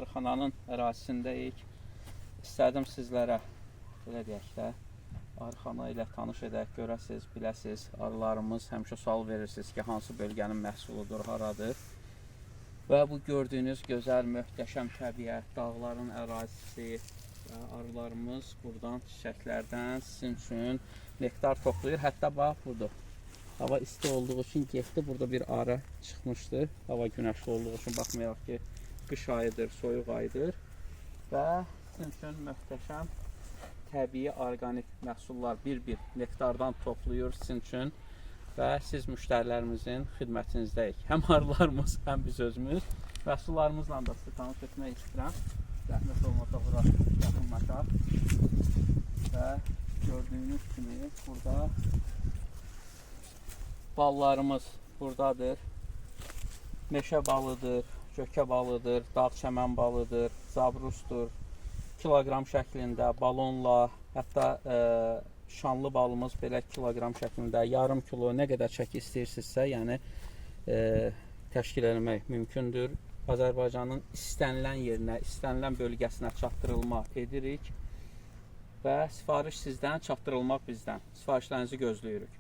arıxananın ərazisindəyik. İstədim sizlərə, belə deyək də, arıxana ilə tanış edək, görəsiz, biləsiz. Arılarımız həmişə sual verirsiniz ki, hansı bölgənin məhsuludur, haradır. Və bu gördüyünüz gözəl, möhtəşəm təbiət, dağların ərazisi və arılarımız buradan çiçəklərdən sizin üçün nektar toplayır. Hətta bax budur. Hava isti olduğu için getdi. Burada bir arı çıxmışdı. Hava günəşli olduğu için baxmayaraq ki, qış ayıdır, soyuq ayıdır. Və sizin üçün möhtəşəm təbii, orqanik məhsullar bir-bir nektardan toplayır sizin üçün. Və siz müştərilərimizin xidmətinizdəyik. Həm arılarımız, həm biz özümüz. Məhsullarımızla da sizi tanış etmək istəyirəm. Zəhmət olmasa bura yaxınlaşaq. Və gördüyünüz kimi burada ballarımız buradadır. Meşə balıdır, gökə balıdır, dağ çəmən balıdır, zabrusdur. Kilogram şəklində, balonla, hətta şanlı balımız belə kilogram şəklində, yarım kilo, nə qədər çəki istəyirsinizsə, yəni təşkil etmək mümkündür. Azərbaycanın istənilən yerinə, istənilən bölgəsinə çatdırılma edirik və sifariş sizdən, çatdırılmaq bizdən. Sifarişlərinizi gözləyirik.